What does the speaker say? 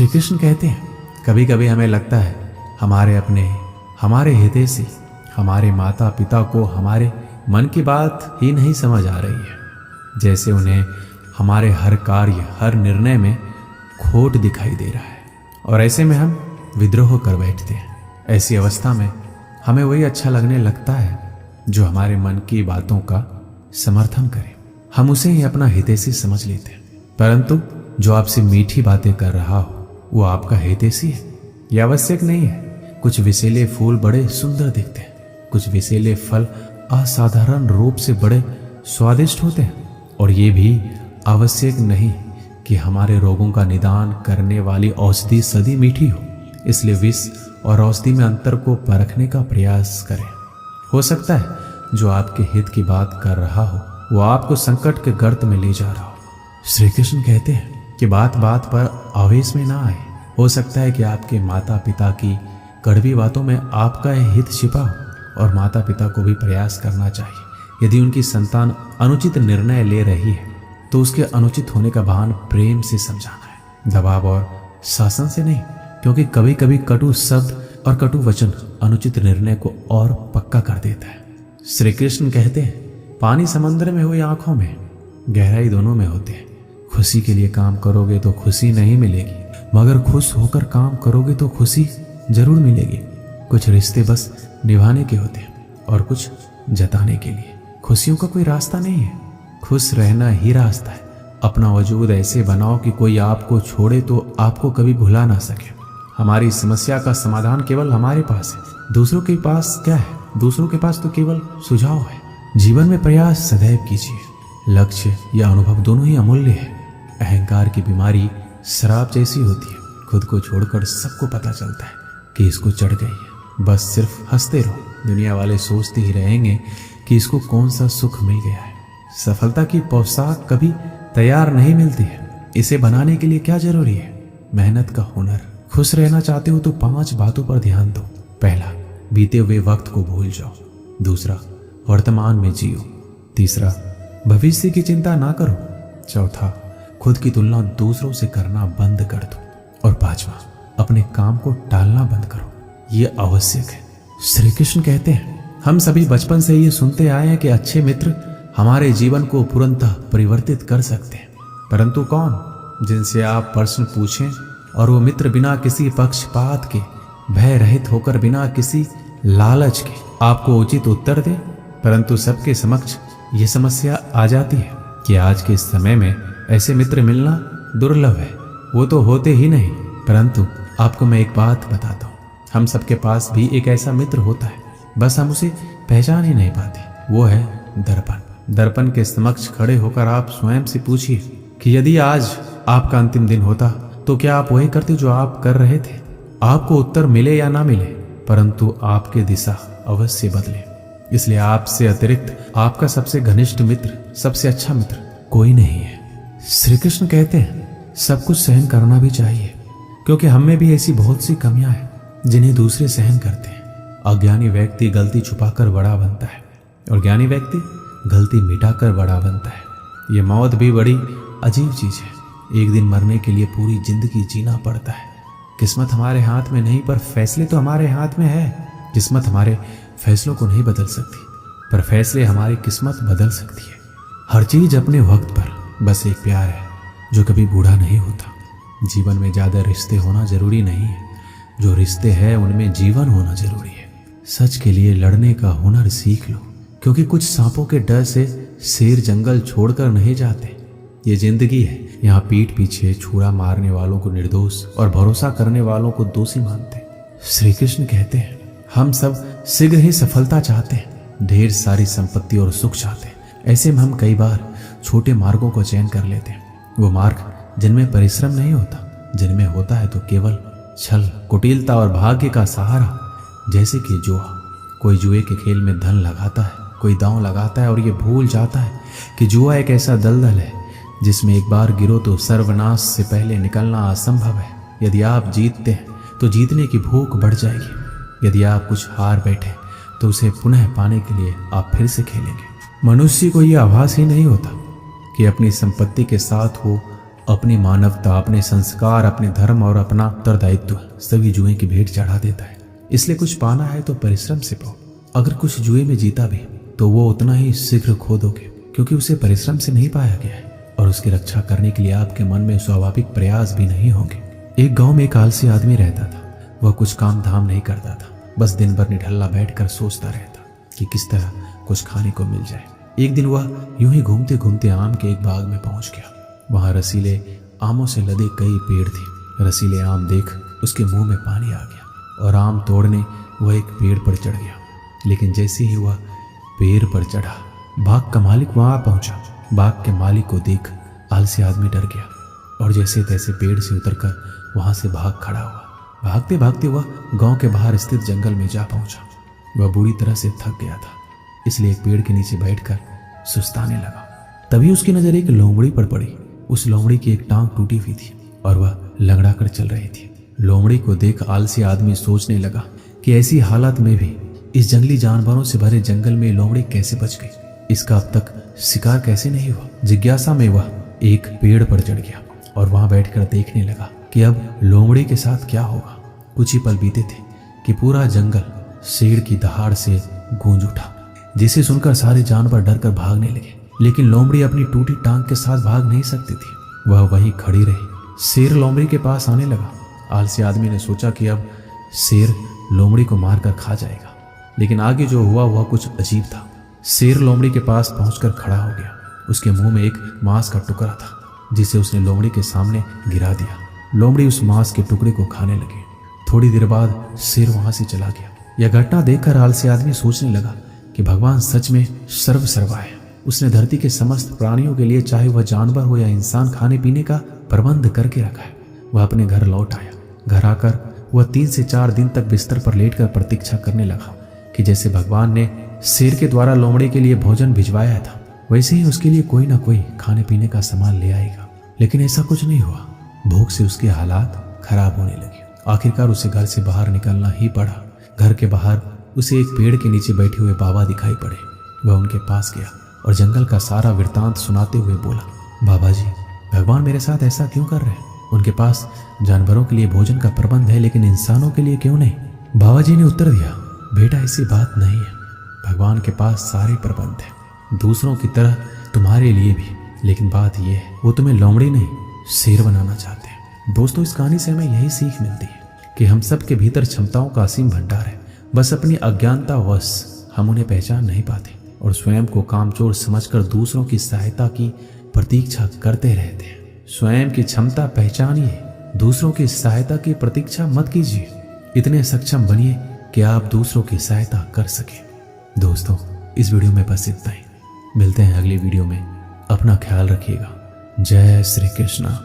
श्री कृष्ण कहते हैं, कभी कभी हमें लगता है हमारे अपने, हमारे हितैषी, हमारे माता पिता को हमारे मन की बात ही नहीं समझ आ रही है, जैसे उन्हें हमारे हर कार्य, हर निर्णय में खोट दिखाई दे रहा है, और ऐसे में हम विद्रोह कर बैठते हैं। ऐसी अवस्था में हमें वही अच्छा लगने लगता है जो हमारे मन की बातों का समर्थन करे। हम उसे ही अपना हितैषी समझ लेते हैं, परंतु जो आपसे मीठी बातें कर रहा हो वो आपका हितैषी है, यह आवश्यक नहीं है। कुछ विषैले फूल बड़े सुंदर दिखते हैं, कुछ विषैले फल असाधारण रूप से बड़े स्वादिष्ट होते हैं, और ये भी आवश्यक नहीं कि हमारे रोगों का निदान करने वाली औषधि सदी मीठी हो। इसलिए विष और औषधि में अंतर को परखने का प्रयास करें। हो सकता है जो आपके हित की बात कर रहा हो वो आपको संकट के गर्त में ले जा रहा हो। श्री कृष्ण कहते हैं कि बात बात पर आवेश में ना आए। हो सकता है कि आपके माता पिता की कड़वी बातों में आपका हित छिपा हो, और माता पिता को भी प्रयास करना चाहिए। यदि उनकी संतान अनुचित निर्णय ले रही है तो उसके अनुचित होने का भान प्रेम से समझाना है, दबाव और शासन से नहीं, क्योंकि कभी कभी कटु शब्द और कटु वचन अनुचित निर्णय को और पक्का कर देता है। श्री कृष्ण कहते हैं, पानी समंदर में हो या आंखों में, गहराई दोनों में होते हैं। खुशी के लिए काम करोगे तो खुशी नहीं मिलेगी, मगर खुश होकर काम करोगे तो खुशी जरूर मिलेगी। कुछ रिश्ते बस निभाने के होते हैं और कुछ जताने के लिए। खुशियों का कोई रास्ता नहीं है, खुश रहना ही रास्ता है। अपना वजूद ऐसे बनाओ कि कोई आपको छोड़े तो आपको कभी भुला ना सके। हमारी समस्या का समाधान केवल हमारे पास है, दूसरों के पास क्या है? दूसरों के पास तो केवल सुझाव है। जीवन में प्रयास सदैव कीजिए। लक्ष्य या अनुभव दोनों ही अमूल्य है। अहंकार की बीमारी शराब जैसी होती है, खुद को छोड़कर सबको पता चलता है कि इसको चढ़ गई है, बस सिर्फ हंसते रहो। दुनिया वाले सोचते ही रहेंगे कि इसको कौन सा सुख मिल गया है। सफलता की पोशाक कभी तैयार नहीं मिलती है, इसे बनाने के लिए क्या जरूरी है? मेहनत का हुनर। खुश रहना चाहते हो तो 5 बातों पर ध्यान दो। पहला, बीते हुए वक्त को भूल जाओ। दूसरा, वर्तमान में जियो। तीसरा, भविष्य की चिंता ना करो। चौथा, खुद की तुलना दूसरों से करना बंद कर दो। और 5वां, अपने काम को टालना बंद करो। ये आवश्यक है। श्री कृष्ण कहते हैं, हम सभी बचपन से ये सुनते आए हैं कि अच्छे मित्र हमारे जीवन को पूर्णतः परिवर्तित कर सकते हैं, परंतु कौन? जिनसे आप प्रश्न पूछें और वो मित्र बिना किसी पक्षपात के, भय रहित होकर, बिना किसी लालच के आपको उचित उत्तर दे। परंतु सबके समक्ष ये समस्या आ जाती है कि आज के समय में ऐसे मित्र मिलना दुर्लभ है, वो तो होते ही नहीं। परंतु आपको मैं एक बात बताता हूँ, हम सबके पास भी एक ऐसा मित्र होता है, बस हम उसे पहचान ही नहीं पाते। वो है दर्पण। दर्पण के समक्ष खड़े होकर आप स्वयं से पूछिए कि यदि आज आपका अंतिम दिन होता तो क्या आप वही करते जो आप कर रहे थे? आपको उत्तर मिले या ना मिले, परंतु आपके दिशा अवश्य बदले। इसलिए आपसे अतिरिक्त आपका सबसे घनिष्ठ मित्र, सबसे अच्छा मित्र कोई नहीं है। श्री कृष्ण कहते हैं, सब कुछ सहन करना भी चाहिए, क्योंकि हम में भी ऐसी बहुत सी कमियां हैं जिन्हें दूसरे सहन करते हैं। अज्ञानी व्यक्ति गलती छुपाकर बड़ा बनता है और ज्ञानी व्यक्ति गलती मिटाकर बड़ा बनता है। ये मौत भी बड़ी अजीब चीज है। एक दिन मरने के लिए पूरी जिंदगी जीना पड़ता है। किस्मत हमारे हाथ में नहीं, पर फैसले तो हमारे हाथ में है। किस्मत हमारे फैसलों को नहीं बदल सकती, पर फैसले हमारी किस्मत बदल सकती है। हर चीज अपने वक्त पर। बस एक प्यार है जो कभी बूढ़ा नहीं होता। जीवन में ज्यादा रिश्ते होना जरूरी नहीं है, जो रिश्ते हैं उनमें जीवन होना जरूरी है। सच के लिए लड़ने का हुनर सीख लो, क्योंकि कुछ सांपों के डर से शेर जंगल छोड़कर नहीं जाते। ये जिंदगी है, यहाँ पीठ पीछे छुरा मारने वालों को निर्दोष और भरोसा करने वालों को दोषी मानते। श्री कृष्ण कहते हैं, हम सब शीघ्र ही सफलता चाहते हैं, ढेर सारी संपत्ति और सुख चाहते हैं। ऐसे में हम कई बार छोटे मार्गों को चयन कर लेते हैं, वो मार्ग जिनमें परिश्रम नहीं होता, जिनमें होता है तो केवल छल, कुटिलता और भाग्य का सहारा। जैसे कि जुआ। कोई जुए के खेल में धन लगाता है, कोई दांव लगाता है और ये भूल जाता है कि जुआ एक ऐसा दलदल है जिसमें एक बार गिरो तो सर्वनाश से पहले निकलना असंभव है। यदि आप जीतते हैं तो जीतने की भूख बढ़ जाएगी। यदि आप कुछ हार बैठे तो उसे पुनः पाने के लिए आप फिर से खेलेंगे। मनुष्य को यह आभास ही नहीं होता कि अपनी संपत्ति के साथ वो अपनी मानवता, अपने संस्कार, अपने धर्म और अपना उत्तरदायित्व सभी जुए की भेंट चढ़ा देता है। इसलिए कुछ पाना है तो परिश्रम से पाओ। अगर कुछ जुए में जीता भी तो वो उतना ही शीघ्र खो दोगे, क्योंकि उसे परिश्रम से नहीं पाया गया है और उसकी रक्षा करने के लिए आपके मन में स्वाभाविक प्रयास भी नहीं होंगे। एक गांव में एक आलसी आदमी रहता था। वह कुछ काम धाम नहीं करता था, बस दिन भर निठल्ला बैठकर सोचता रहता कि किस तरह कुछ खाने को मिल जाए। एक दिन वह यूं ही घूमते घूमते आम के एक बाग में पहुंच गया। वहां रसीले आमों से लदे कई पेड़ थे। रसीले आम देख उसके मुंह में पानी आ गया और आम तोड़ने वह एक पेड़ पर चढ़ गया। लेकिन जैसे ही वह पेड़ पर चढ़ा, बाग का मालिक वहां पहुंचा। बाग के मालिक को देख आलसी आदमी डर गया और जैसे तैसे पेड़ से उतरकर वहां से भाग खड़ा हुआ। भागते भागते वह गांव के बाहर स्थित जंगल में जा पहुंचा। वह बुरी तरह से थक गया था, इसलिए एक पेड़ के नीचे बैठकर सुस्ताने लगा। तभी उसकी नजर एक लोमड़ी पर पड़ी। उस लोमड़ी की एक टांग टूटी हुई थी और वह लंगड़ा कर चल रही थी। लोमड़ी को देख आलसी आदमी सोचने लगा कि ऐसी हालत में भी इस जंगली जानवरों से भरे जंगल में लोमड़ी कैसे बच गई, इसका अब तक शिकार कैसे नहीं हुआ। जिज्ञासा में वह एक पेड़ पर चढ़ गया और वहां बैठकर देखने लगा कि अब लोमड़ी के साथ क्या होगा। कुछ ही पल बीते थे कि पूरा जंगल शेर की दहाड़ से गूंज उठा, जिसे सुनकर सारे जानवर डरकर भागने लगे। लेकिन लोमड़ी अपनी टूटी टांग के साथ भाग नहीं सकती थी। वह वहीं खड़ी रही। शेर लोमड़ी के पास आने लगा। आलसी आदमी ने सोचा कि अब शेर लोमड़ी को मारकर खा जाएगा, लेकिन आगे जो हुआ वह कुछ अजीब था। शेर लोमड़ी के पास पहुंचकर खड़ा हो गया। उसके मुंह में एक मांस का टुकड़ा था, जिसे उसने लोमड़ी के सामने गिरा दिया। लोमड़ी उस मांस के टुकड़े को खाने लगी। थोड़ी देर बाद शेर वहां से चला गया। यह घटना देखकर आलसी आदमी सोचने लगा कि भगवान सच में सर्वसर्वा है। उसने धरती के समस्त प्राणियों के लिए, चाहे वह जानवर हो या इंसान, खाने पीने का प्रबंध करके रखा है। वह अपने घर लौट आया। घर आकर वह 3 से 4 दिन तक बिस्तर पर लेटकर प्रतीक्षा करने लगा कि जैसे भगवान ने शेर के द्वारा लोमड़ी के लिए भोजन भिजवाया था, वैसे ही उसके लिए कोई ना कोई खाने पीने का सामान ले आएगा। लेकिन ऐसा कुछ नहीं हुआ। भूख से उसके हालात खराब होने लगे। आखिरकार उसे घर से बाहर निकलना ही पड़ा। घर के बाहर उसे एक पेड़ के नीचे बैठे हुए बाबा दिखाई पड़े। वह उनके पास गया और जंगल का सारा वृत्तांत सुनाते हुए बोला, बाबा जी, भगवान मेरे साथ ऐसा क्यों कर रहे हैं? उनके पास जानवरों के लिए भोजन का प्रबंध है, लेकिन इंसानों के लिए क्यों नहीं? बाबा जी ने उत्तर दिया, बेटा ऐसी बात नहीं है। भगवान के पास सारे प्रबंध है, दूसरों की तरह तुम्हारे लिए भी। लेकिन बात यह है, वो तुम्हें लोमड़ी नहीं शेर बनाना चाहते हैं। दोस्तों, इस कहानी से हमें यही सीख मिलती है कि हम सब के भीतर क्षमताओं का असीम भंडार है। बस अपनी अज्ञानतावश हम उन्हें पहचान नहीं पाते और स्वयं को कामचोर समझकर दूसरों की सहायता की प्रतीक्षा करते रहते हैं। स्वयं की क्षमता पहचानिए, दूसरों की सहायता की प्रतीक्षा मत कीजिए। इतने सक्षम बनिए कि आप दूसरों की सहायता कर सकें। दोस्तों, इस वीडियो में बस इतना ही। मिलते हैं अगली वीडियो में। अपना ख्याल रखिएगा। जय श्री कृष्णा।